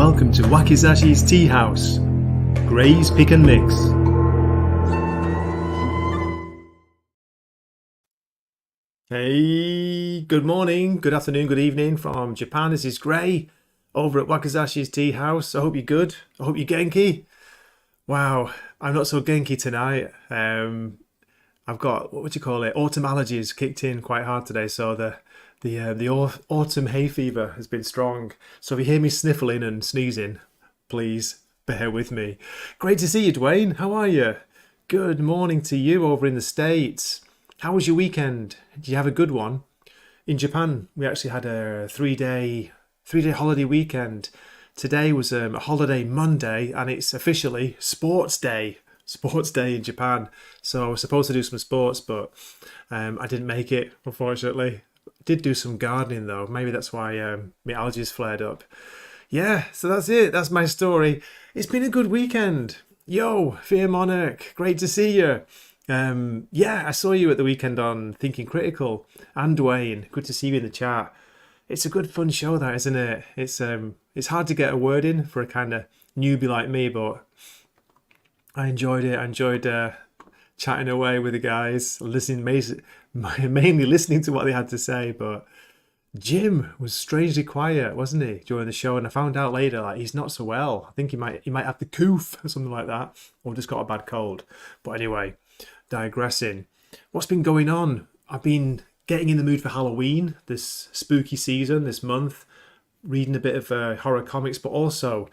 welcome to Wakizashi's Teahouse. Gray's Pick and Mix. Hey, good morning, good afternoon, good evening from Japan. This is Gray over at Wakizashi's Teahouse. I hope you're good. I hope you're Genki. Wow, I'm not so Genki tonight. I've got, what would you call it? Autumn allergies kicked in quite hard today, so the autumn hay fever has been strong. So if you hear me sniffling and sneezing, please bear with me. Great to see you, Dwayne. How are you? Good morning to you over in the States. How was your weekend? Did you have a good one? In Japan, we actually had a three-day holiday weekend. Today was a holiday Monday, and it's officially sports day. Sports day in Japan. So I was supposed to do some sports, but I didn't make it, unfortunately. Did do some gardening though. Maybe that's why my allergies flared up. Yeah, so that's it. That's my story. It's been a good weekend. Yo, Fear Monarch, great to see you. Yeah, I saw you at the weekend on Thinking Critical, and Dwayne. Good to see you in the chat. It's a good fun show, that, isn't it? It's hard to get a word in for a kind of newbie like me, but I enjoyed it. I enjoyed chatting away with the guys, mainly listening to what they had to say. But Jim was strangely quiet, wasn't he, during the show? And I found out later, like, he's not so well. I think he might have the coof or something like that, or just got a bad cold. But anyway, digressing. What's been going on? I've been getting in the mood for Halloween this spooky season, this month, reading a bit of horror comics, but also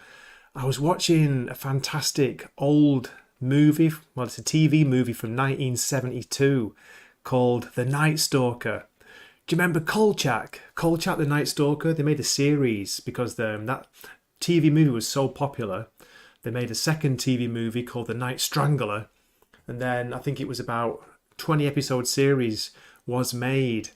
I was watching a fantastic old movie. Well, it's a TV movie from 1972 called The Night Stalker. Do you remember Kolchak? Kolchak the Night Stalker? They made a series because that TV movie was so popular. They made a second TV movie called The Night Strangler. And then I think it was about 20 episode series was made.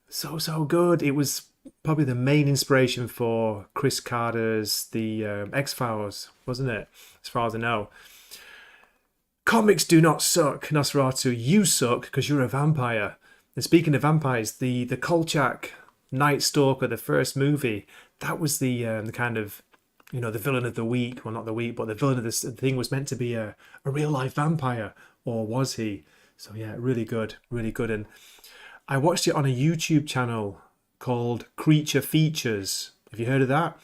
So good. It was probably the main inspiration for Chris Carter's The X-Files, wasn't it? As far as I know. Comics do not suck, Nosferatu. You suck because you're a vampire. And speaking of vampires, the Kolchak Night Stalker, the first movie, that was the kind of, the villain of the week. Well, not the week, but the villain of the thing was meant to be a real life vampire, or was he? So yeah, really good, really good. And I watched it on a YouTube channel called Creature Features. Have you heard of that?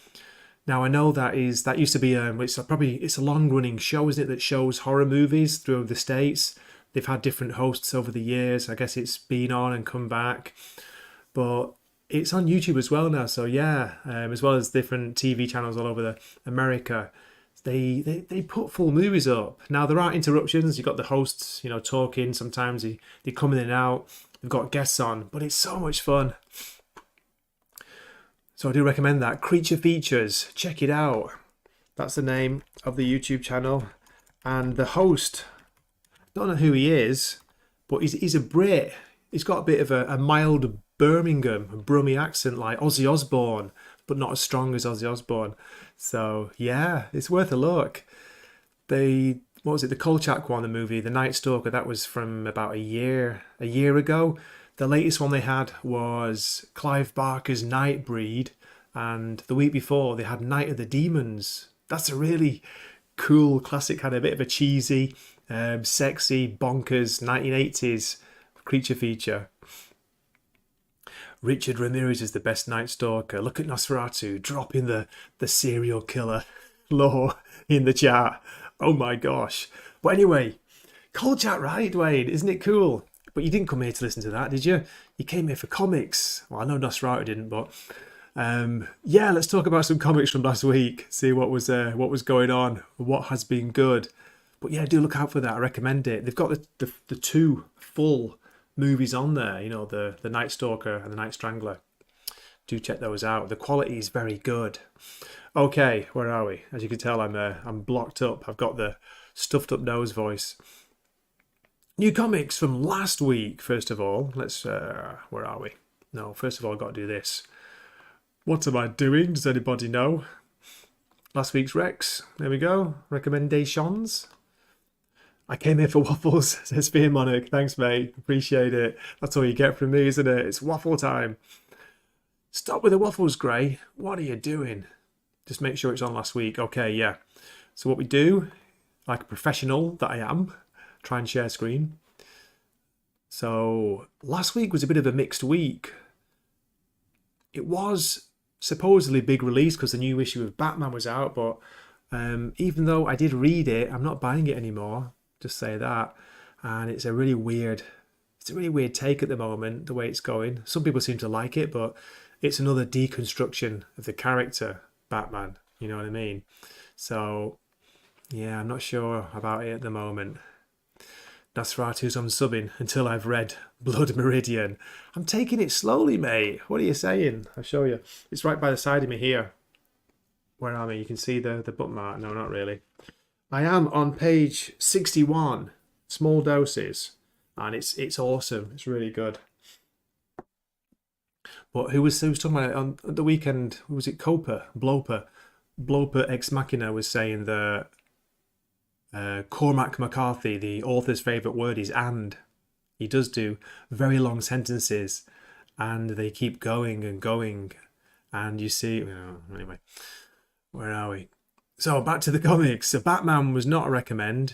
Now I know that used to be it's a long running show, isn't it, that shows horror movies through the States. They've had different hosts over the years. I guess it's been on and come back, but it's on YouTube as well now. So yeah, as well as different TV channels all over America. They put full movies up. Now there are interruptions. You've got the hosts, talking. Sometimes they come in and out. They've got guests on, but it's so much fun. So I do recommend that. Creature Features. Check it out. That's the name of the YouTube channel. And the host, don't know who he is, but he's a Brit. He's got a bit of a mild Birmingham, Brummy accent like Ozzy Osbourne, but not as strong as Ozzy Osbourne. So yeah, it's worth a look. The Kolchak one, the movie, The Night Stalker, that was from about a year ago. The latest one they had was Clive Barker's Nightbreed, and the week before they had Night of the Demons. That's a really cool classic, kind of a bit of a cheesy, sexy, bonkers 1980s creature feature. Richard Ramirez is the best Night Stalker. Look at Nosferatu dropping the serial killer lore in the chat. Oh my gosh. But anyway, Kolchak, right, Dwayne? Isn't it cool? But you didn't come here to listen to that, did you? You came here for comics. Well, I know Nosferatu didn't, but yeah, let's talk about some comics from last week. See what was going on, what has been good. But yeah, do look out for that. I recommend it. They've got the two full movies on there. The Night Stalker and the Night Strangler. Do check those out. The quality is very good. Okay, where are we? As you can tell, I'm blocked up. I've got the stuffed up nose voice. New comics from last week, first of all. Let's, where are we? No, first of all, I've got to do this. What am I doing? Does anybody know? Last week's Rex. There we go. Recommendations. I came here for waffles, says Fear Monarch. Thanks, mate. Appreciate it. That's all you get from me, isn't it? It's waffle time. Stop with the waffles, Gray. What are you doing? Just make sure it's on last week. Okay, yeah. So what we do, like a professional that I am, try and share screen. So last week was a bit of a mixed week. It was supposedly big release because the new issue of Batman was out, but even though I did read it, I'm not buying it anymore. Just say that. And it's a really weird take at the moment, the way it's going. Some people seem to like it, but it's another deconstruction of the character Batman. You know what I mean? So yeah, I'm not sure about it at the moment. Nosferatu's on subbing until I've read Blood Meridian. I'm taking it slowly, mate. What are you saying? I'll show you. It's right by the side of me here. Where am I? You can see the bookmark. No, not really. I am on page 61, small doses, and it's awesome. It's really good. But who was talking about it on the weekend? Who was it? Bloper Ex Machina was saying that Cormac McCarthy, the author's favourite word is "and." He does do very long sentences, and they keep going and going, and you see. Anyway, where are we? So back to the comics. So Batman was not a recommend.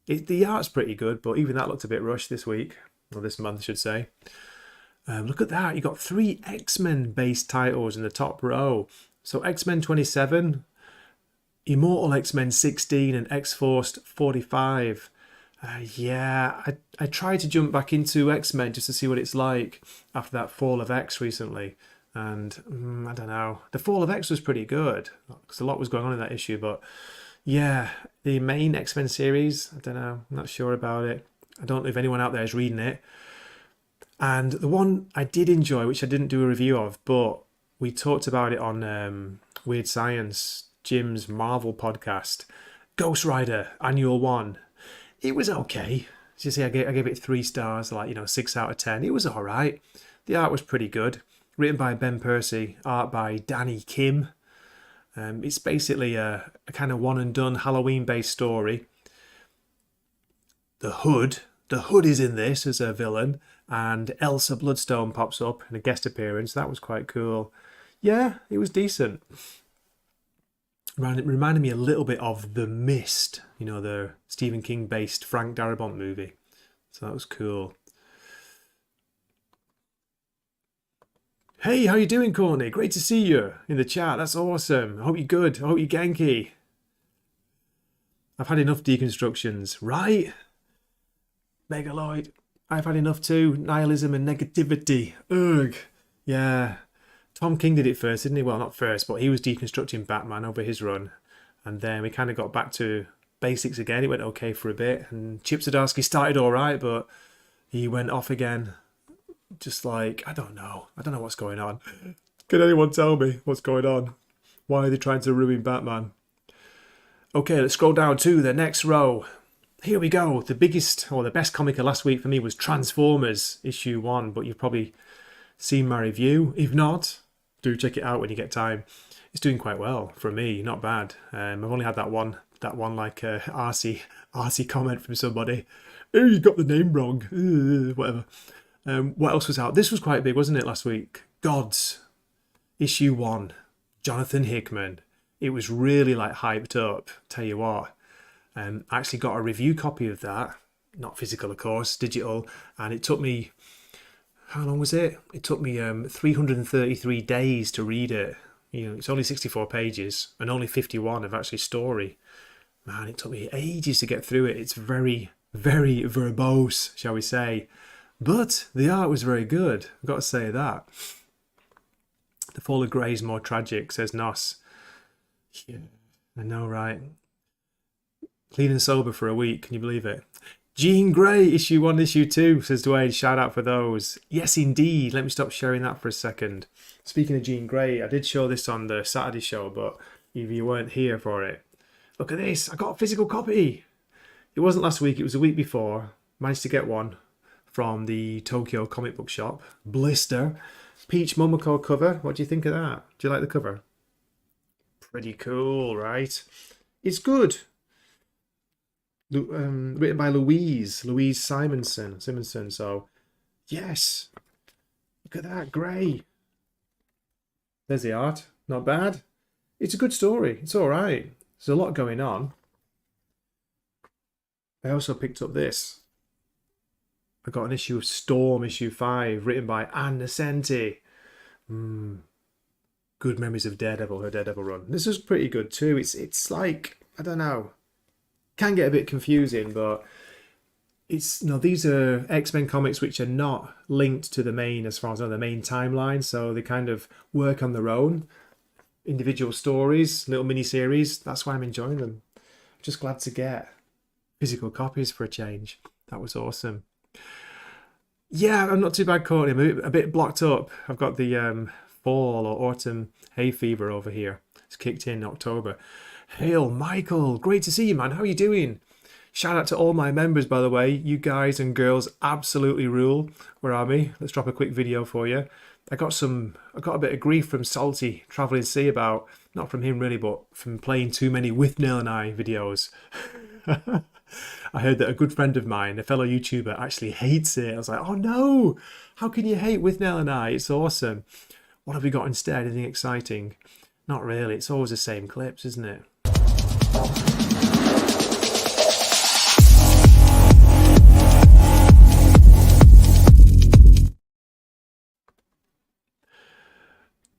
The art's pretty good, but even that looked a bit rushed this week, or this month, I should say. Look at that. You got 3 X-Men based titles in the top row. So X-Men 27, Immortal X-Men 16, and X-Force 45. Yeah, I tried to jump back into X-Men just to see what it's like after that Fall of X recently. And I don't know. The Fall of X was pretty good because a lot was going on in that issue. But yeah, the main X-Men series, I don't know. I'm not sure about it. I don't know if anyone out there is reading it. And the one I did enjoy, which I didn't do a review of, but we talked about it on Weird Science, Jim's Marvel podcast, Ghost Rider Annual 1. It was okay. As you see, I gave it 3 stars, 6 out of 10. It was all right. The art was pretty good. Written by Ben Percy, art by Danny Kim. It's basically a kind of one and done Halloween based story. The Hood is in this as a villain, and Elsa Bloodstone pops up in a guest appearance. That was quite cool. Yeah, it was decent. It reminded me a little bit of The Mist, the Stephen King based Frank Darabont movie. So that was cool. Hey, how you doing, Courtney? Great to see you in the chat. That's awesome. I hope you're good. I hope you're Genki. I've had enough deconstructions, right? Megaloid. I've had enough too. Nihilism and negativity. Ugh. Yeah. Tom King did it first, didn't he? Well, not first, but he was deconstructing Batman over his run. And then we kind of got back to basics again. It went okay for a bit. And Chip Zdarsky started all right, but he went off again. Just like, I don't know what's going on. Can anyone tell me what's going on? Why are they trying to ruin Batman? Okay, let's scroll down to the next row. Here we go. The biggest or the best comic of last week for me was Transformers issue 1, but you've probably seen my review. If not, do check it out when you get time. It's doing quite well for me, not bad. I've only had that one arsey comment from somebody. Oh, you got the name wrong. Whatever. What else was out? This was quite big, wasn't it, last week? Gods, issue 1, Jonathan Hickman. It was really hyped up. Tell you what, I actually got a review copy of that, not physical, of course, digital, and it took me, how long was it? It took me 333 days to read it. It's only 64 pages and only 51 of actually story. Man, it took me ages to get through it. It's very, very verbose, shall we say. But the art was very good, I've got to say that. The Fall of Grey is more tragic, says Nos. Yeah, I know, right? Clean and sober for a week, can you believe it? Jean Grey, issue 1, issue 2, says Dwayne. Shout out for those. Yes, indeed. Let me stop sharing that for a second. Speaking of Jean Grey, I did show this on the Saturday show, but if you weren't here for it, look at this. I got a physical copy. It wasn't last week, it was the week before. Managed to get one from the Tokyo comic book shop. Blister. Peach Momoko cover. What do you think of that? Do you like the cover? Pretty cool, right? It's good. Written by Louise Simonson. So, yes. Look at that, grey. There's the art. Not bad. It's a good story. It's all right. There's a lot going on. I also picked up this. I got an issue of Storm, issue 5, written by Ann Nesenti. Good memories of Daredevil, her Daredevil run. This is pretty good too. It's like, I don't know, can get a bit confusing, but it's, you know, these are X-Men comics which are not linked to the main, as far as I know, the main timeline, so they kind of work on their own. Individual stories, little mini-series. That's why I'm enjoying them. I'm just glad to get physical copies for a change. That was awesome. Yeah, I'm not too bad, Courtney. I'm a bit blocked up. I've got the fall or autumn hay fever over here. It's kicked in October. Hail, Michael. Great to see you, man. How are you doing? Shout out to all my members, by the way. You guys and girls absolutely rule. Where are we? Let's drop a quick video for you. I got a bit of grief from Salty Travelling Sea about, not from him really, but from playing too many With Nail and I videos. I heard that a good friend of mine, a fellow YouTuber, actually hates it. I was like, oh no, how can you hate With Nail and I? It's awesome. What have we got instead? Anything exciting? Not really. It's always the same clips, isn't it?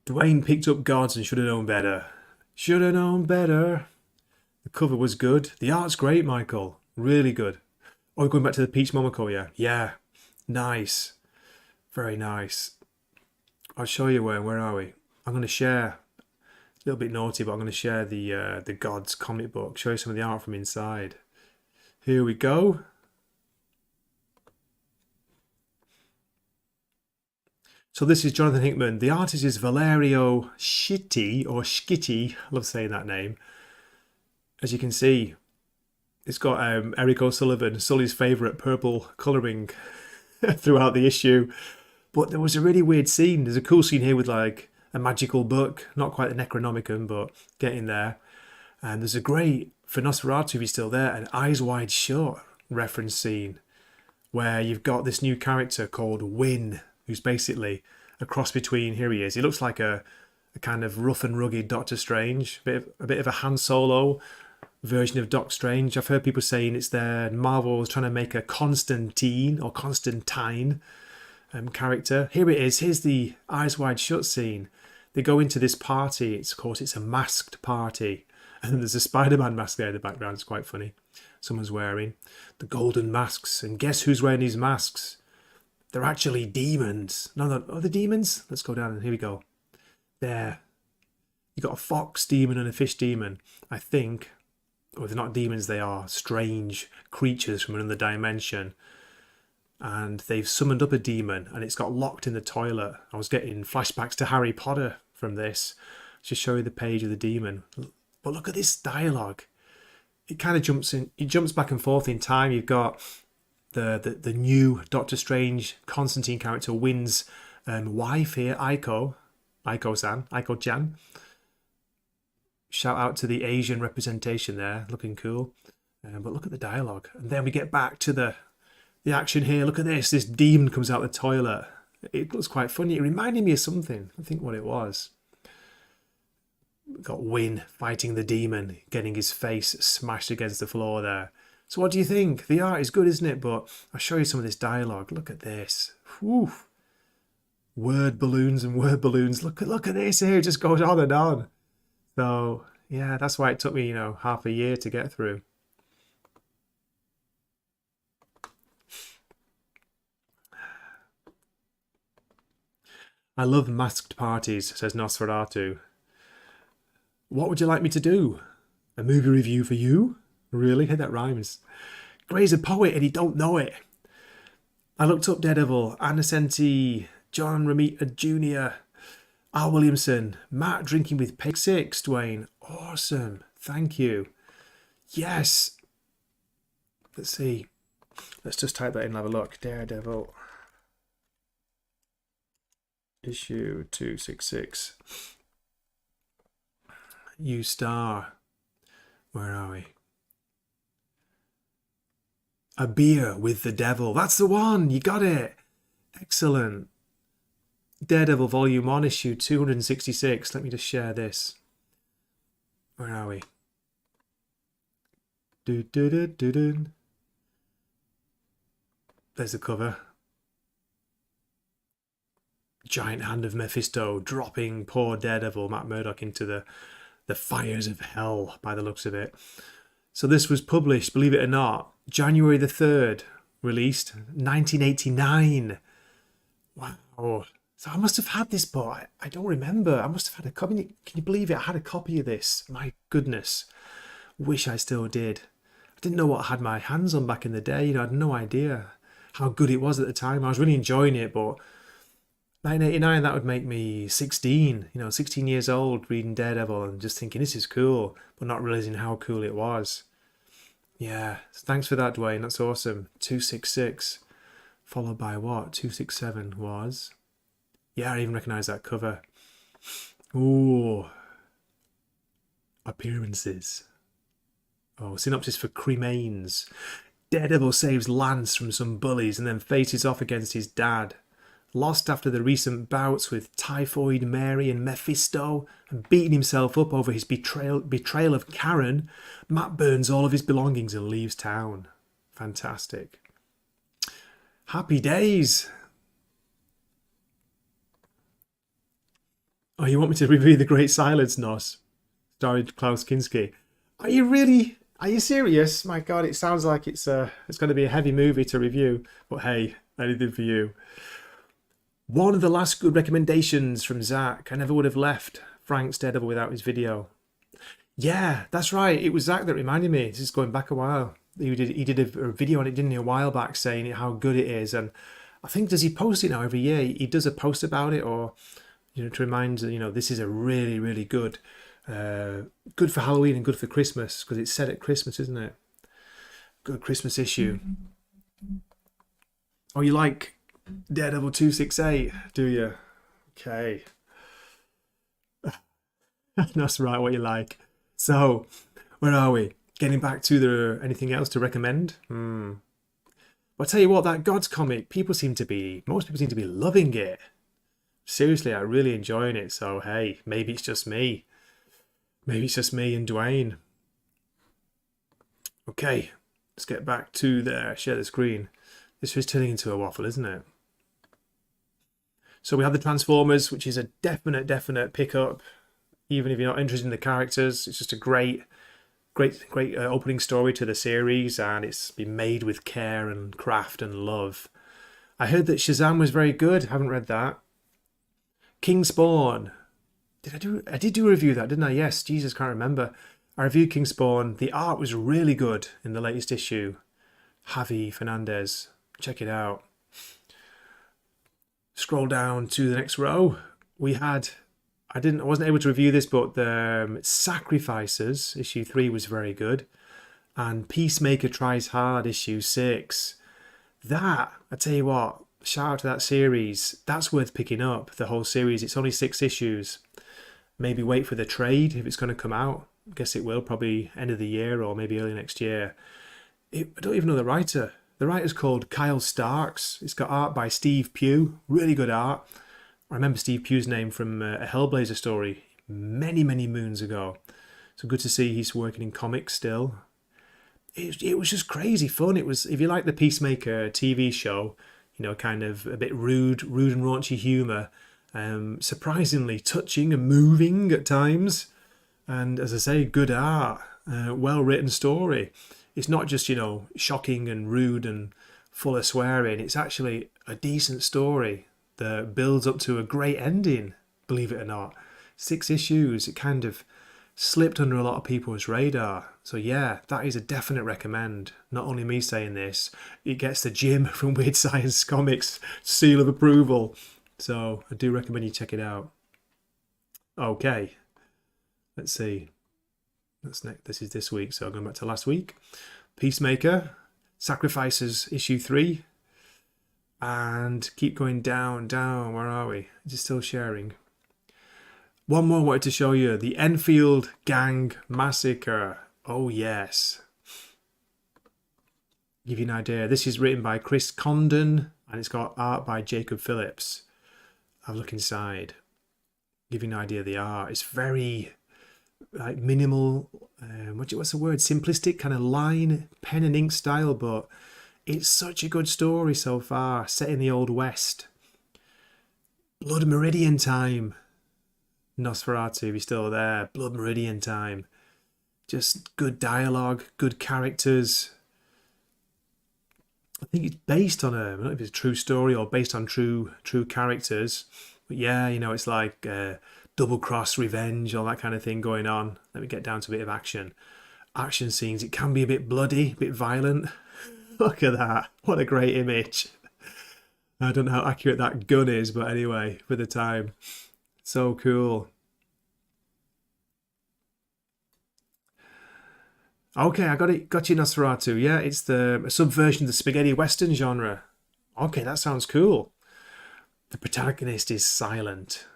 Dwayne picked up Gods and should have known better. Should have known better. The cover was good. The art's great, Michael. Really good. Oh, going back to the Peach Momoko, yeah? Yeah. Nice. Very nice. I'll show you where are we? I'm going to share, a little bit naughty, but I'm going to share the Gods comic book, show you some of the art from inside. Here we go. So this is Jonathan Hickman. The artist is Valerio Schitti, or Schitty. I love saying that name. As you can see, it's got Eric O'Sullivan, Sully's favourite purple colouring throughout the issue. But there was a really weird scene. There's a cool scene here with like a magical book, not quite the Necronomicon, but getting there. And there's a great, for Nosferatu, if he's still there, an Eyes Wide Shut reference scene where you've got this new character called Wynn, who's basically a cross between, here he is, he looks like a kind of rough and rugged Doctor Strange, a bit of a Han Solo version of Doc Strange. I've heard people saying it's there, Marvel is trying to make a Constantine or Constantine character. Here it is, here's the Eyes Wide Shut scene. They go into this party, of course it's a masked party, and there's a Spider-Man mask there in the background. It's quite funny. Someone's wearing the golden masks, and guess who's wearing these masks? They're actually demons. No, are they demons? Let's go down and here we go. There. You got a fox demon and a fish demon. I think, or they're not demons, they are strange creatures from another dimension. And they've summoned up a demon and it's got locked in the toilet. I was getting flashbacks to Harry Potter from this. Just show you the page of the demon. But look at this dialogue. It kind of jumps back and forth in time. You've got the new Doctor Strange Constantine character Wynn's wife here, Aiko-chan. Shout out to the Asian representation there, looking cool. But look at the dialogue. And then we get back to the action here. Look at this. This demon comes out of the toilet. It looks quite funny. It reminded me of something. I think what it was. We've got Wynn fighting the demon, getting his face smashed against the floor there. So what do you think? The art is good, isn't it? But I'll show you some of this dialogue. Look at this. Whew. Word balloons and word balloons. Look at this here. It just goes on and on. So, yeah, that's why it took me, half a year to get through. I love masked parties, says Nosferatu. What would you like me to do? A movie review for you? Really? Hey, that rhymes. Gray's a poet and he don't know it. I looked up Daredevil, Ann Nesenti, John Romita Jr., Al Williamson, Matt drinking with Peg 6, Dwayne. Awesome. Thank you. Yes. Let's see. Let's just type that in and have a look. Daredevil. Issue 266. You Star. Where are we? A Beer with the Devil. That's the one. You got it. Excellent. Daredevil Volume 1, Issue 266. Let me just share this. Where are we? Do, do, do, do, do. There's the cover. Giant hand of Mephisto dropping poor Daredevil Matt Murdock into the fires of hell by the looks of it. So this was published, believe it or not, January the 3rd, released 1989. Wow. So I must have had this book. I don't remember. I must have had a copy. Can you believe it? I had a copy of this. My goodness. Wish I still did. I didn't know what I had my hands on back in the day. I had no idea how good it was at the time. I was really enjoying it, but 1989, that would make me 16, 16 years old reading Daredevil and just thinking this is cool, but not realizing how cool it was. Yeah, thanks for that, Dwayne. That's awesome. 266, followed by what? 267 was. Yeah, I even recognize that cover. Ooh. Appearances. Oh, synopsis for Cremains. Daredevil saves Lance from some bullies and then faces off against his dad. Lost after the recent bouts with Typhoid Mary and Mephisto and beating himself up over his betrayal of Karen, Matt burns all of his belongings and leaves town. Fantastic. Happy days. Oh, you want me to review The Great Silence, Nos? Starring Klaus Kinski. Are you serious? My God, it sounds like it's going to be a heavy movie to review. But hey, anything for you. One of the last good recommendations from Zach. I never would have left Frank's Daredevil without his video. Yeah, that's right. It was Zach that reminded me. This is going back a while. He did a video on it, didn't he, a while back, saying how good it is. And I think, does he post it now every year? He does a post about it, or to remind this is a really, really good for Halloween and good for Christmas, because it's set at Christmas, isn't it? Good Christmas issue. Oh, you like Daredevil 268, do you? Okay. That's right, what you like. So, where are we? Getting back to anything else to recommend? Well, I'll tell you what, that Gods comic, most people seem to be loving it. Seriously, I'm really enjoying it. So, hey, maybe it's just me. Maybe it's just me and Dwayne. Okay, let's get back to there. Share the screen. This is turning into a waffle, isn't it? So we have the Transformers, which is a definite pickup. Even if you're not interested in the characters, it's just a great opening story to the series, and it's been made with care and craft and love. I heard that Shazam was very good. Haven't read that. King Spawn. I did do a review of that, didn't I? Yes. Jesus, can't remember. I reviewed King Spawn. The art was really good in the latest issue. Javi Fernandez. Check it out. Scroll down to the next row. We had, I wasn't able to review this, but the Sacrifices, issue 3 was very good. And Peacemaker Tries Hard, issue 6. That, I tell you what, shout out to that series. That's worth picking up, the whole series. It's only 6 issues. Maybe wait for the trade if it's going to come out. I guess it will, probably end of the year or maybe early next year. I don't even know the writer. The writer's called Kyle Starks. It's got art by Steve Pugh. Really good art. I remember Steve Pugh's name from a Hellblazer story many moons ago. So good to see he's working in comics still. It was just crazy fun. It was, if you like the Peacemaker TV show, kind of a bit rude and raunchy humour, surprisingly touching and moving at times, and as I say, good art, well written story. It's not just shocking and rude and full of swearing. It's actually a decent story that builds up to a great ending, believe it or not. 6 issues. It kind of slipped under a lot of people's radar. So yeah, that is a definite recommend. Not only me saying this, it gets the Jim from Weird Science Comics seal of approval. So I do recommend you check it out. Okay, let's see. This is this week, so going back to last week. Peacemaker, Sacrifices, issue 3. And keep going down. Where are we? Is it still sharing? One more I wanted to show you. The Enfield Gang Massacre. Oh, yes. Give you an idea. This is written by Chris Condon, and it's got art by Jacob Phillips. Have a look inside. Give you an idea of the art. It's very like minimal, what's the word? Simplistic kind of line, pen and ink style, but it's such a good story so far, set in the Old West. Blood Meridian time. Nosferatu, if you're still there. Blood Meridian time. Just good dialogue, good characters. I think it's based on I don't know if it's a true story or based on true characters. But yeah, it's like double cross, revenge, all that kind of thing going on. Let me get down to a bit of action. Action scenes. It can be a bit bloody, a bit violent. Look at that. What a great image. I don't know how accurate that gun is, but anyway, for the time. So cool. Okay, I got it. Got you, Nosferatu. Yeah, it's a subversion of the spaghetti western genre. Okay, that sounds cool. The protagonist is silent.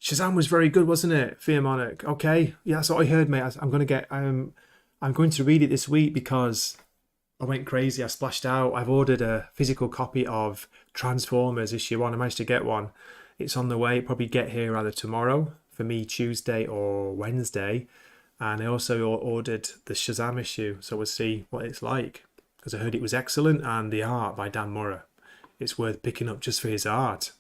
Shazam was very good, wasn't it? Fear Monarch. Okay, yeah, that's what I heard, mate. I'm going to read it this week because I went crazy. I splashed out. I've ordered a physical copy of Transformers issue 1. I managed to get one. It's on the way. It'll probably get here either tomorrow, for me Tuesday or Wednesday. And I also ordered the Shazam issue, so we'll see what it's like. Because I heard it was excellent, and the art by Dan Murray. It's worth picking up just for his art.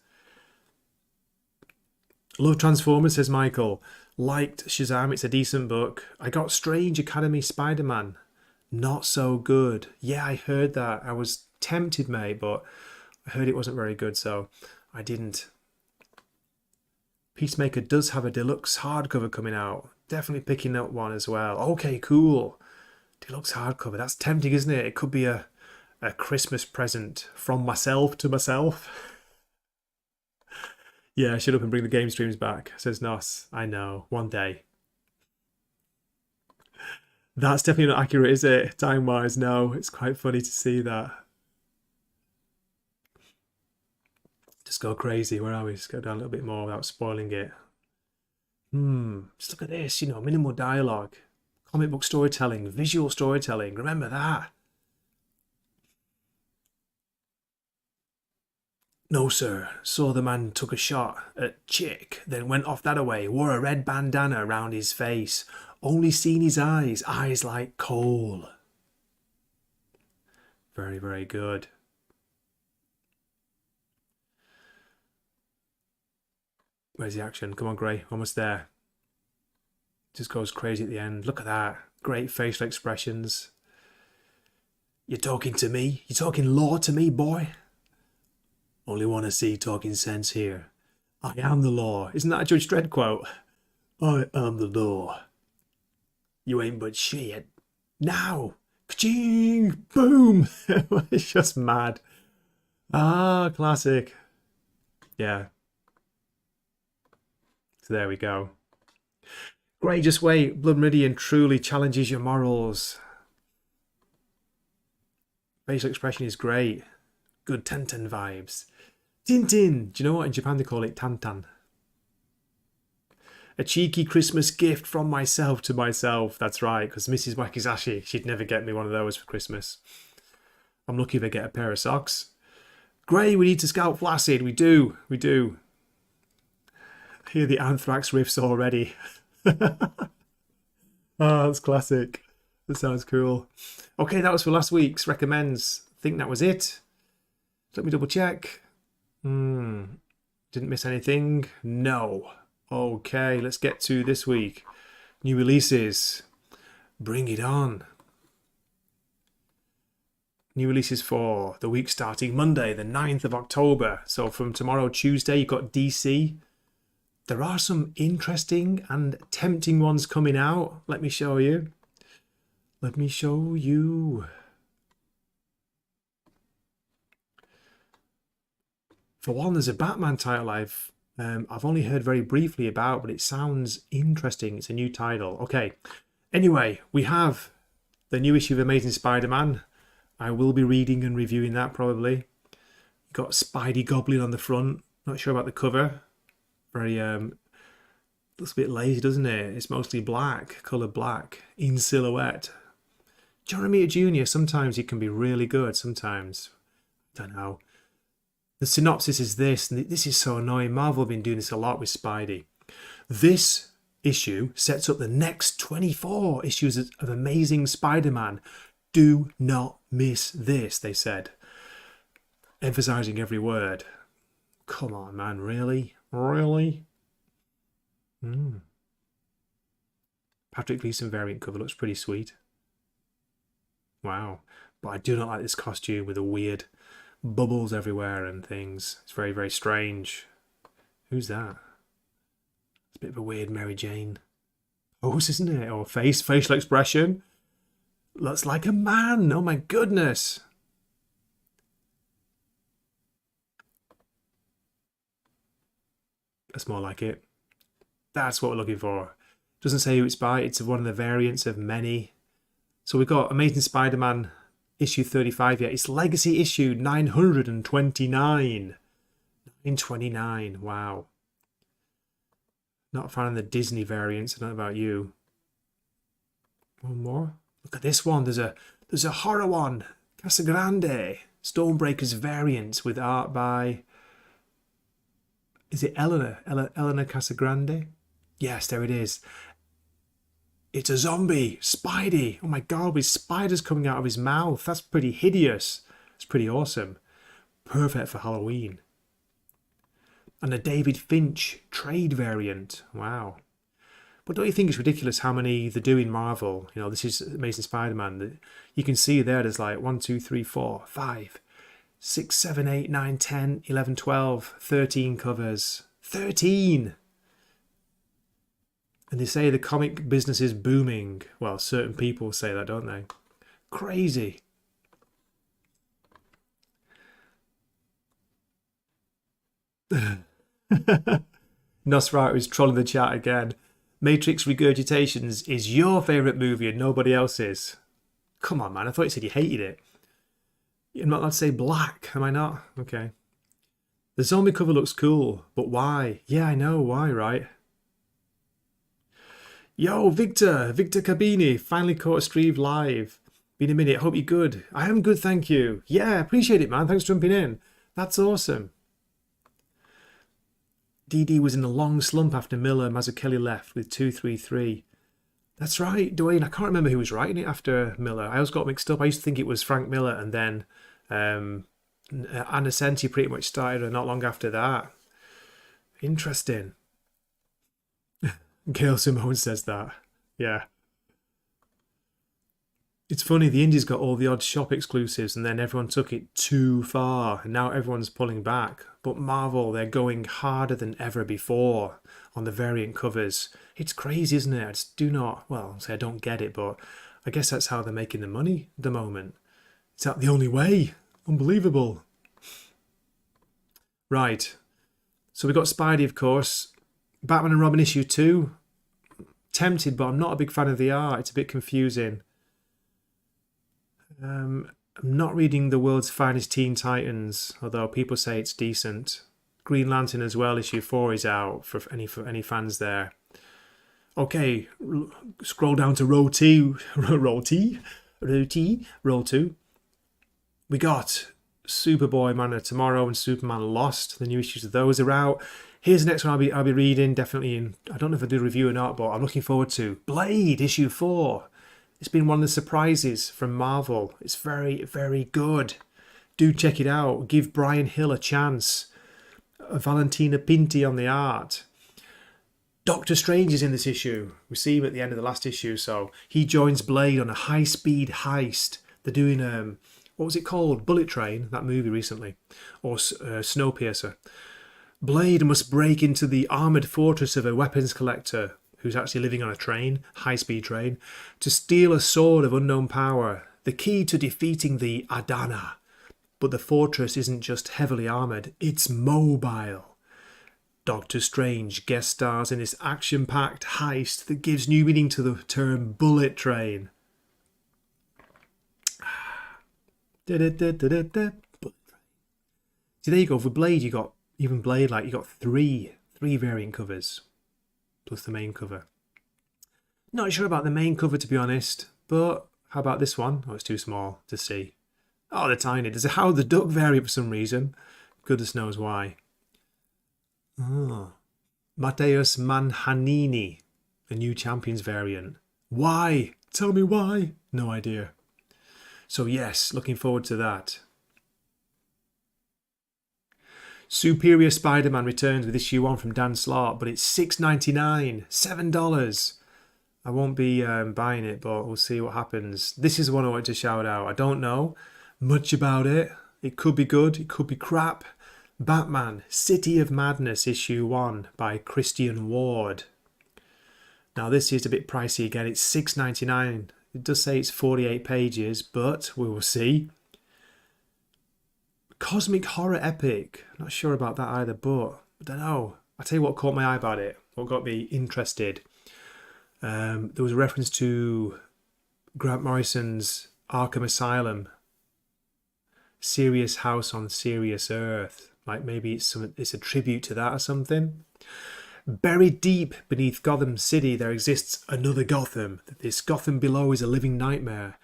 Love Transformers, says Michael. Liked Shazam, it's a decent book. I got Strange Academy Spider-Man. Not so good. Yeah, I heard that. I was tempted, mate, but I heard it wasn't very good, so I didn't. Peacemaker does have a deluxe hardcover coming out. Definitely picking up one as well. Okay, cool. Deluxe hardcover. That's tempting, isn't it? It could be a Christmas present from myself to myself. Yeah, shut up and bring the game streams back, says Nos. I know. One day. That's definitely not accurate, is it? Time-wise, no. It's quite funny to see that. Just go crazy. Where are we? Just go down a little bit more without spoiling it. Just look at this, minimal dialogue. Comic book storytelling, visual storytelling. Remember that. No, sir. Saw the man took a shot at Chick, then went off that away, wore a red bandana round his face. Only seen his eyes like coal. Very, very good. Where's the action? Come on, Gray. Almost there. Just goes crazy at the end. Look at that. Great facial expressions. You're talking to me? You're talking law to me, boy? Only want to see talking sense here. I am the law. Isn't that a Judge Dredd quote? I am the law. You ain't but shit. Now! Ka-ching! Boom! It's just mad. Ah, classic. Yeah. So there we go. Great, just wait. Blood Meridian truly challenges your morals. Facial expression is great. Good Tintin vibes. Tintin! Do you know what in Japan they call it? Tantan. A cheeky Christmas gift from myself to myself. That's right, because Mrs. Wakizashi, she'd never get me one of those for Christmas. I'm lucky if I get a pair of socks. Gray, we need to scout Flaccid. We do. Hear the Anthrax riffs already. Oh, that's classic. That sounds cool. Okay, that was for last week's recommends. I think that was it. Let me double check. Didn't miss anything. No. Okay, let's get to this week. New releases. Bring it on. New releases for the week starting Monday, the 9th of October. So from tomorrow, Tuesday, you've got DC. There are some interesting and tempting ones coming out. Let me show you. Let me show you. For one, there's a Batman title I've only heard very briefly about, but it sounds interesting. It's a new title. Okay. Anyway, we have the new issue of Amazing Spider-Man. I will be reading and reviewing that probably. You've got Spidey Goblin on the front. Not sure about the cover. Very looks a bit lazy, doesn't it? It's mostly black, coloured black, in silhouette. John Romita Jr. sometimes he can be really good. Sometimes, I don't know. The synopsis is this, and this is so annoying. Marvel have been doing this a lot with Spidey. This issue sets up the next 24 issues of Amazing Spider-Man. Do not miss this, they said, emphasizing every word. Come on, man, really? Really? Patrick Gleason variant cover looks pretty sweet. Wow. But I do not like this costume with the weird bubbles everywhere and things. It's very, very strange. Who's that? It's a bit of a weird Mary Jane pose, isn't it? Or facial expression. Looks like a man. Oh my goodness. That's more like it. That's what we're looking for. Doesn't say who it's by. It's one of the variants of many. So we've got Amazing Spider-Man issue 35 yet. It's Legacy issue 929. 929. Wow. Not a fan of the Disney variants. I don't know about you. One more. Look at this one. There's a horror one. Casagrande. Stonebreakers variants with art by... Is it Eleanor Casagrande? Yes, there it is. It's a zombie. Spidey. Oh my god, with spiders coming out of his mouth. That's pretty hideous. It's pretty awesome. Perfect for Halloween. And a David Finch trade variant. Wow. But don't you think it's ridiculous how many they're doing Marvel? You know, this is Amazing Spider-Man. You can see there's like 1, 2, 3, 4, 5, 6, 7, 8, 9, 10, 11, 12, 13 covers. 13! And they say the comic business is booming. Well, certain people say that, don't they? Crazy. Nosferatu is trolling the chat again. Matrix Regurgitations is your favourite movie and nobody else's. Come on, man. I thought you said you hated it. I'm not allowed to say black, am I not? Okay. The zombie cover looks cool, but why? Yeah, I know. Why, right? Yo, Victor Cabini, finally caught Steve live. Been a minute, hope you're good. I am good, thank you. Yeah, appreciate it, man. Thanks for jumping in. That's awesome. DD was in a long slump after Miller Mazzucchelli left with 233. That's right, Dwayne. I can't remember who was writing it after Miller. I always got mixed up. I used to think it was Frank Miller, and then Anna Senti pretty much started not long after that. Interesting. Gail Simone says that. Yeah. It's funny, the indies got all the odd shop exclusives and then everyone took it too far and now everyone's pulling back. But Marvel, they're going harder than ever before on the variant covers. It's crazy, isn't it? I just do not, well, say I don't get it, but I guess that's how they're making the money at the moment. Is that the only way? Unbelievable. Right. So we've got Spidey, of course. Batman and Robin issue 2. Tempted, but I'm not a big fan of the art. It's a bit confusing. I'm not reading The World's Finest Teen Titans, although people say it's decent. Green Lantern as well, issue 4 is out for any fans there. Okay, scroll down to row 2. Row 2. We got Superboy Man of Tomorrow and Superman Lost. The new issues of those are out. Here's the next one I'll be reading, definitely in, I don't know if I do a review or not, but I'm looking forward to Blade, issue 4. It's been one of the surprises from Marvel. It's very, very good. Do check it out. Give Brian Hill a chance. Valentina Pinti on the art. Doctor Strange is in this issue. We see him at the end of the last issue, so he joins Blade on a high-speed heist. They're doing, what was it called? Bullet Train, that movie recently. Or Snowpiercer. Blade must break into the armoured fortress of a weapons collector who's actually living on a train, high-speed train, to steal a sword of unknown power, the key to defeating the Adana. But the fortress isn't just heavily armoured, it's mobile. Doctor Strange guest stars in this action-packed heist that gives new meaning to the term bullet train. See, there you go. For Blade, you got even Blade, like you got three variant covers plus the main cover. Not sure about the main cover, to be honest, but how about this one? Oh, it's too small to see. Oh, they're tiny. There's a Howard the Duck variant for some reason. Goodness knows why. Oh. Mateus Manhanini. A new Champions variant. Why? Tell me why. No idea. So yes, looking forward to that. Superior Spider-Man returns with issue 1 from Dan Slott, but it's $6.99, $7. I won't be buying it, but we'll see what happens. This is one I want to shout out. I don't know much about it. It could be good, it could be crap. Batman, City of Madness, issue 1 by Christian Ward. Now this is a bit pricey again. It's $6.99. It does say it's 48 pages, but we will see. Cosmic horror epic. Not sure about that either, but I don't know. I'll tell you what caught my eye about it. What got me interested. There was a reference to Grant Morrison's Arkham Asylum. Serious House on Serious Earth. Like maybe it's a tribute to that or something. Buried deep beneath Gotham City, there exists another Gotham. This Gotham below is a living nightmare,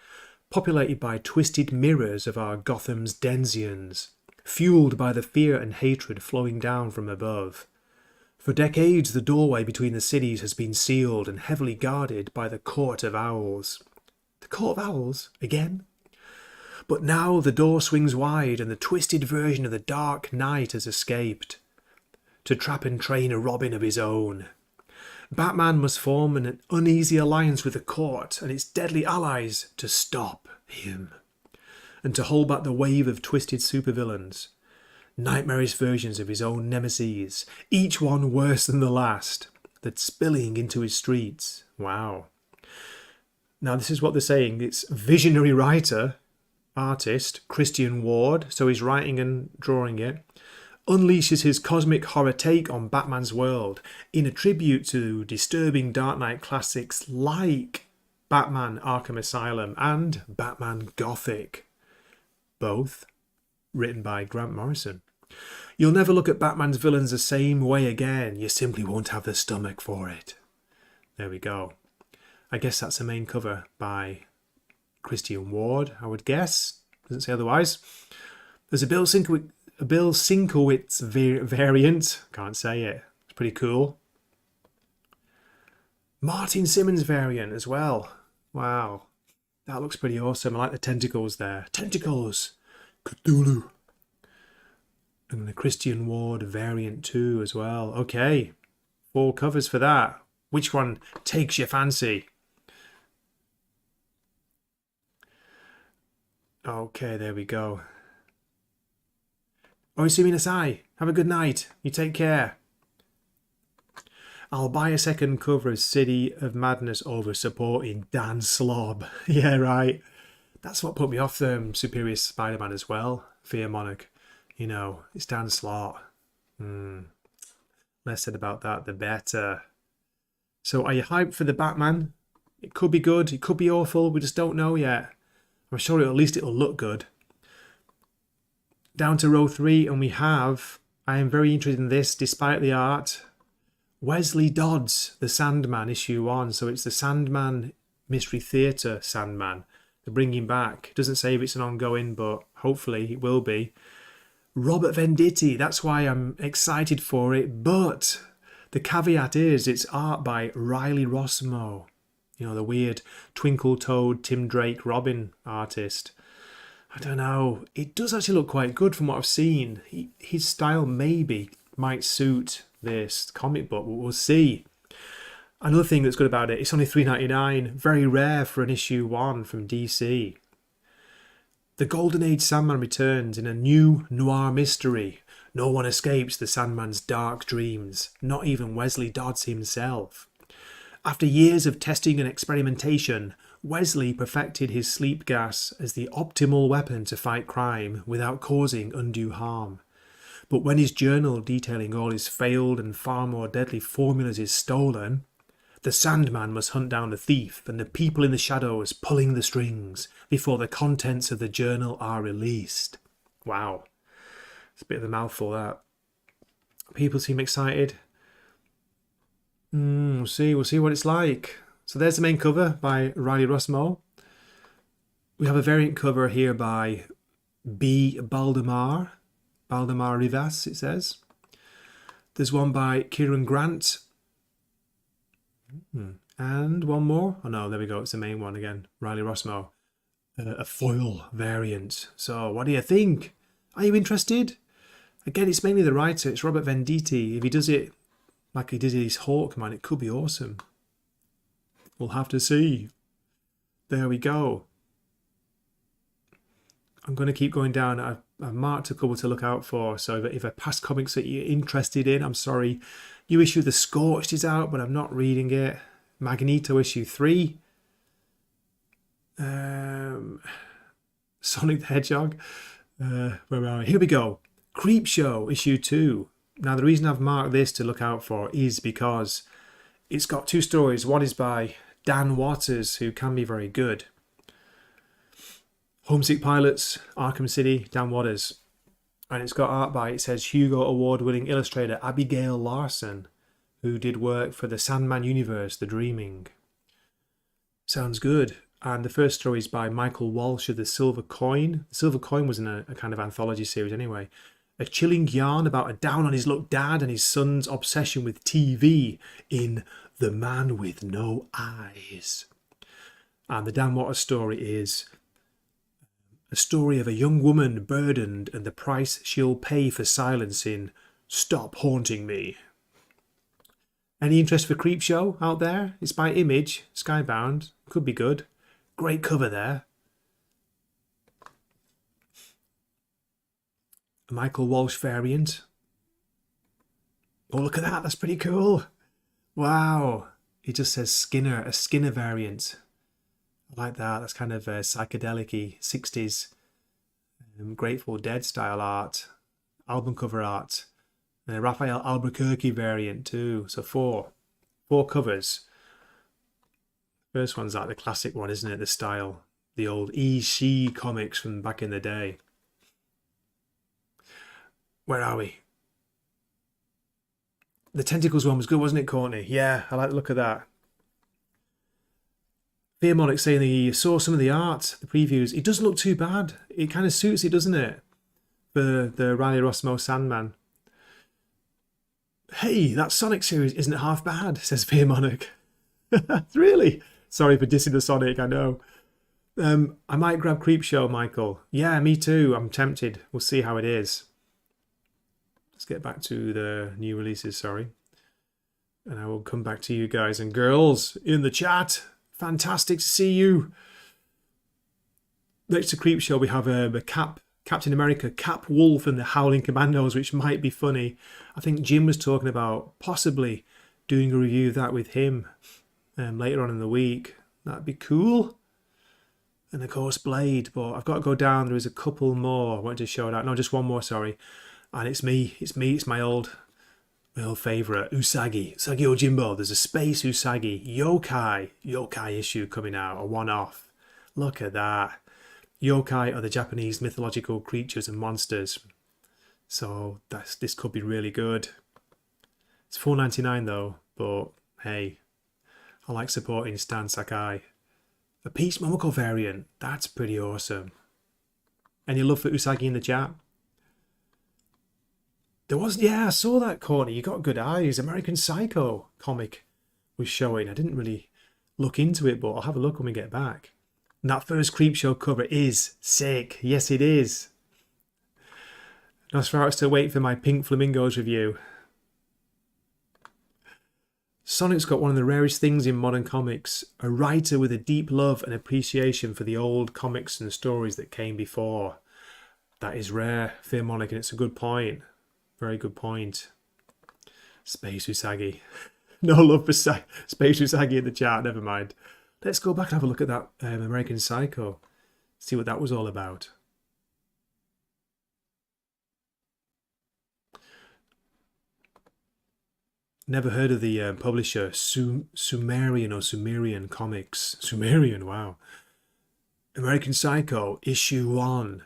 populated by twisted mirrors of our Gotham's denizens, fueled by the fear and hatred flowing down from above. For decades, the doorway between the cities has been sealed and heavily guarded by the Court of Owls. The Court of Owls? Again? But now the door swings wide and the twisted version of the Dark Knight has escaped, to trap and train a Robin of his own. Batman must form an uneasy alliance with the court and its deadly allies to stop him, and to hold back the wave of twisted supervillains. Nightmarish versions of his own nemesis, each one worse than the last, that's spilling into his streets. Wow. Now this is what they're saying. It's visionary artist, Christian Ward, so he's writing and drawing it, unleashes his cosmic horror take on Batman's world in a tribute to disturbing Dark Knight classics like Batman Arkham Asylum and Batman Gothic, both written by Grant Morrison. You'll never look at Batman's villains the same way again. You simply won't have the stomach for it. There we go. I guess that's the main cover by Christian Ward, I would guess. Doesn't say otherwise. There's a Bill Sienkiewicz variant. Can't say it. It's pretty cool. Martin Simmons variant as well. Wow. That looks pretty awesome. I like the tentacles there. Tentacles! Cthulhu. And the Christian Ward variant too as well. Okay. 4 covers for that. Which one takes your fancy? Okay, there we go. Oisumi Nasai, have a good night. You take care. I'll buy a second cover of City of Madness over supporting Dan Slob. Yeah, right. That's what put me off Superior Spider-Man as well. Fear Monarch. You know, it's Dan Slott. Less said about that, the better. So are you hyped for the Batman? It could be good, it could be awful, we just don't know yet. I'm sure at least it'll look good. Down to row 3, and we have, I am very interested in this, despite the art, Wesley Dodds, The Sandman, issue 1. So it's the Sandman Mystery Theatre Sandman. They're bringing back. It doesn't say if it's an ongoing, but hopefully it will be. Robert Venditti, that's why I'm excited for it, but the caveat is it's art by Riley Rossmo. You know, the weird Twinkle Toad, Tim Drake, Robin artist. I don't know. It does actually look quite good from what I've seen. His style maybe might suit this comic book, but we'll see. Another thing that's good about it, it's only $3.99. Very rare for an issue 1 from DC. The Golden Age Sandman returns in a new noir mystery. No one escapes the Sandman's dark dreams, not even Wesley Dodds himself. After years of testing and experimentation, Wesley perfected his sleep gas as the optimal weapon to fight crime without causing undue harm. But when his journal detailing all his failed and far more deadly formulas is stolen, the Sandman must hunt down the thief and the people in the shadows pulling the strings before the contents of the journal are released. Wow. It's a bit of a mouthful, that. People seem excited. We'll see what it's like. So there's the main cover by Riley Rossmo. We have a variant cover here by B. Baldemar Rivas, it says. There's one by Kieran Grant. And one more. Oh no, there we go. It's the main one again. Riley Rossmo. A foil variant. So what do you think? Are you interested? Again, it's mainly the writer. It's Robert Venditti. If he does it like he did his Hawkman, it could be awesome. We'll have to see. There we go. I'm going to keep going down. I've marked a couple to look out for. So if a past comics that you're interested in, I'm sorry. New issue The Scorched is out, but I'm not reading it. Magneto issue 3. Sonic the Hedgehog. Where are we? Here we go. Creepshow issue 2. Now the reason I've marked this to look out for is because it's got 2 stories. One is by Dan Waters, who can be very good. Homesick Pilots, Arkham City, Dan Waters. And it's got art by, it says, Hugo Award-winning illustrator Abigail Larson, who did work for the Sandman universe, The Dreaming. Sounds good. And the first story is by Michael Walsh of The Silver Coin. The Silver Coin was in a kind of anthology series anyway. A chilling yarn about a down-on-his-luck dad and his son's obsession with TV in The Man with No Eyes. And the Dan Waters story is a story of a young woman burdened and the price she'll pay for silence in Stop Haunting Me. Any interest for Creepshow out there? It's by Image, Skybound. Could be good. Great cover there. A Michael Walsh variant. Oh, look at that. That's pretty cool. Wow. It just says Skinner, a Skinner variant. I like that. That's kind of psychedelic-y 60s Grateful Dead style art. Album cover art. And a Raphael Albuquerque variant too. So four covers. First one's like the classic one, isn't it? The style. The old EC comics from back in the day. Where are we? The Tentacles one was good, wasn't it, Courtney? Yeah, I like the look of that. Fearmonic saying that he saw some of the art, the previews. It doesn't look too bad. It kind of suits it, doesn't it? For the Riley Rossmo Sandman. Hey, that Sonic series isn't half bad, says Fearmonic. Really? Sorry for dissing the Sonic, I know. I might grab Creepshow, Michael. Yeah, me too. I'm tempted. We'll see how it is. Let's get back to the new releases, sorry. And I will come back to you guys and girls in the chat. Fantastic to see you. Next to Creepshow, we have a Captain America Cap Wolf and the Howling Commandos, which might be funny. I think Jim was talking about possibly doing a review of that with him later on in the week. That'd be cool. And of course Blade, but I've got to go down. There is a couple more I wanted to show it out. No, just one more, sorry. And it's me. It's my old favourite, Usagi Ojimbo. There's a Space Usagi yokai issue coming out, a one-off. Look at that. Yokai are the Japanese mythological creatures and monsters. So this could be really good. It's $4.99 though, but hey, I like supporting Stan Sakai. A Peach Momoko variant, that's pretty awesome. Any love for Usagi in the chat? There was, yeah, I saw that, Courtney. You got good eyes. American Psycho comic was showing. I didn't really look into it, but I'll have a look when we get back. And that first Creepshow cover is sick. Yes, it is. Nosferatu still waiting for my Pink Flamingos review. Sonic's got one of the rarest things in modern comics. A writer with a deep love and appreciation for the old comics and stories that came before. That is rare, Fearmonic, and it's a good point. Very good point. Space Usagi. No love for Space Usagi in the chat, never mind. Let's go back and have a look at that American Psycho. See what that was all about. Never heard of the publisher Sumerian or Sumerian Comics. Sumerian, wow. American Psycho, issue 1.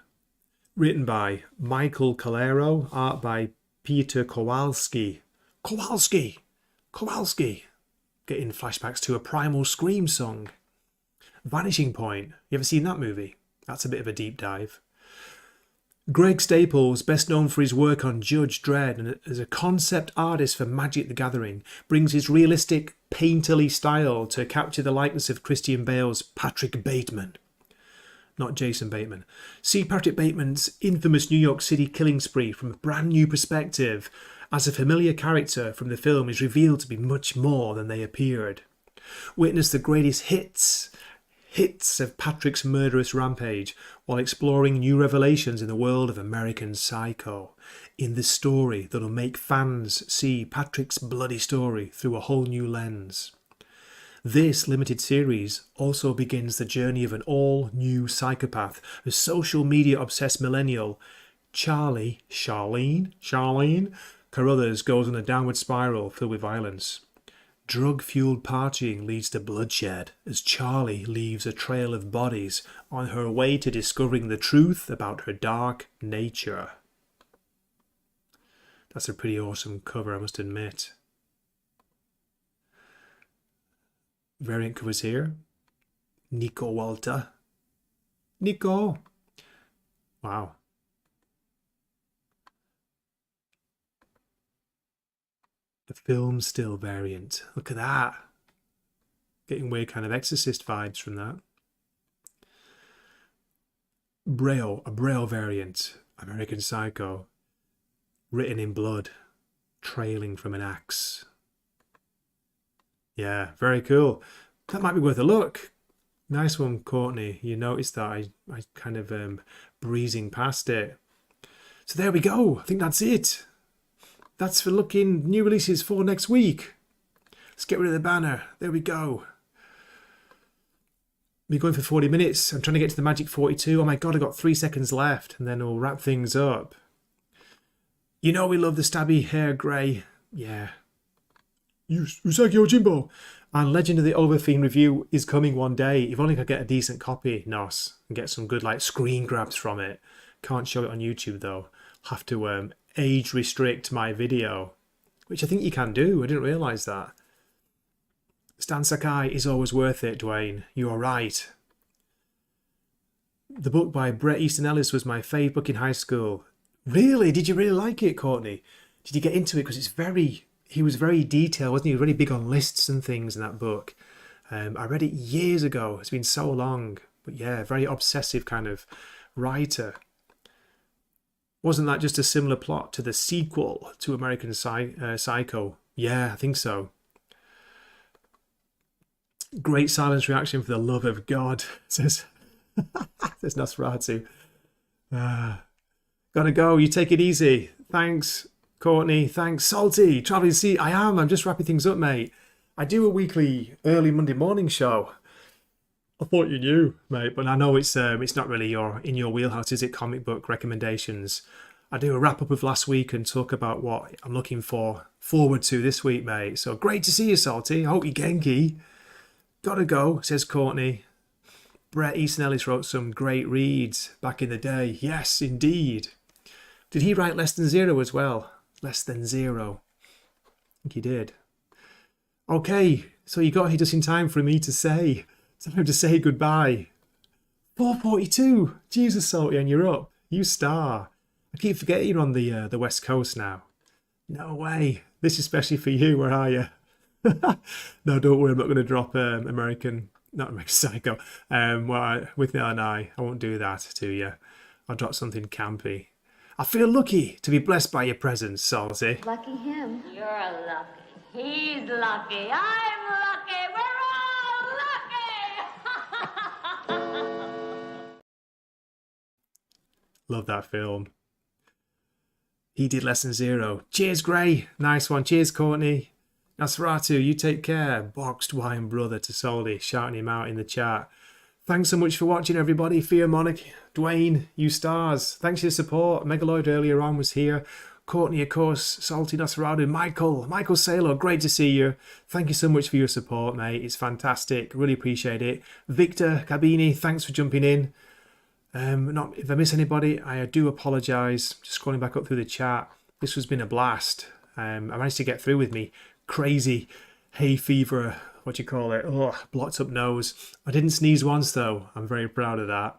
Written by Michael Calero, art by Peter Kowalski. Kowalski! Getting flashbacks to a Primal Scream song. Vanishing Point. You ever seen that movie? That's a bit of a deep dive. Greg Staples, best known for his work on Judge Dredd and as a concept artist for Magic the Gathering, brings his realistic, painterly style to capture the likeness of Christian Bale's Patrick Bateman. Not Jason Bateman. See Patrick Bateman's infamous New York City killing spree from a brand new perspective, as a familiar character from the film is revealed to be much more than they appeared. Witness the greatest hits of Patrick's murderous rampage while exploring new revelations in the world of American Psycho, in this story that'll make fans see Patrick's bloody story through a whole new lens. This limited series also begins the journey of an all-new psychopath, a social media-obsessed millennial, Charlene Carruthers, goes on a downward spiral filled with violence. Drug-fueled partying leads to bloodshed as Charlie leaves a trail of bodies on her way to discovering the truth about her dark nature. That's a pretty awesome cover, I must admit. Variant covers here. Nico Walter. Nico! Wow. The film still variant. Look at that. Getting weird kind of Exorcist vibes from that. A Braille variant. American Psycho. Written in blood. Trailing from an axe. Yeah, very cool. That might be worth a look. Nice one, Courtney. You noticed that I kind of breezing past it. So there we go. I think that's it. That's for looking new releases for next week. Let's get rid of the banner. There we go. We're going for 40 minutes. I'm trying to get to the magic 42. Oh my god, I've got 3 seconds left and then we'll wrap things up. You know we love the stabby hair grey. Yeah. Usagi Yojimbo. And Legend of the Overfiend review is coming one day. If only I could get a decent copy, Nos, and get some good like screen grabs from it. Can't show it on YouTube though. Have to age restrict my video, which I think you can do. I didn't realise that. Stan Sakai is always worth it, Dwayne. You are right. The book by Bret Easton Ellis was my favourite book in high school. Really? Did you really like it, Courtney? Did you get into it? Because he was very detailed, wasn't he? He was really big on lists and things in that book. I read it years ago. It's been so long. But yeah, very obsessive kind of writer. Wasn't that just a similar plot to the sequel to American Psycho? Yeah, I think so. Great silence reaction for the love of God, says Nosferatu. Gotta go. You take it easy. Thanks, Courtney. Thanks, Salty. Traveling Sea. I'm just wrapping things up, mate. I do a weekly early Monday morning show. I thought you knew, mate, but I know it's not really in your wheelhouse, is it? Comic book recommendations. I do a wrap up of last week and talk about what I'm looking forward to this week, mate. So great to see you, Salty. I hope you're Genki. Gotta go, says Courtney. Bret Easton Ellis wrote some great reads back in the day. Yes, indeed. Did he write Less Than Zero as well? Less Than Zero. I think he did. Okay, so you got here just in time for me to say. It's time to say goodbye. 4:42. Jesus, Salty, and you're up. You star. I keep forgetting you're on the West Coast now. No way. This is especially for you. Where are you? No, don't worry. I'm not going to drop not American Psycho. With Nell and I won't do that to you. I'll drop something campy. I feel lucky to be blessed by your presence, Salty. Lucky him. You're lucky. He's lucky. I'm lucky. We're all lucky. Love that film. He did Less Than Zero. Cheers, Gray. Nice one. Cheers, Courtney. Nosferatu, you take care. Boxed Wine Brother to Soldy, shouting him out in the chat. Thanks so much for watching, everybody. Fear Monarch, Dwayne, you stars. Thanks for your support. Megaloid earlier on was here. Courtney, of course. Salty Nosferatu. Michael Saylor, great to see you. Thank you so much for your support, mate. It's fantastic. Really appreciate it. Victor Cabini, thanks for jumping in. If I miss anybody, I do apologise. Just scrolling back up through the chat. This has been a blast. I managed to get through with me crazy hay fever, blocked up nose. I didn't sneeze once though. I'm very proud of that.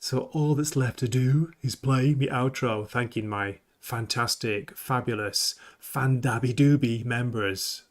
So all that's left to do is play the outro, thanking my fantastic, fabulous, fan-dabby-dooby members.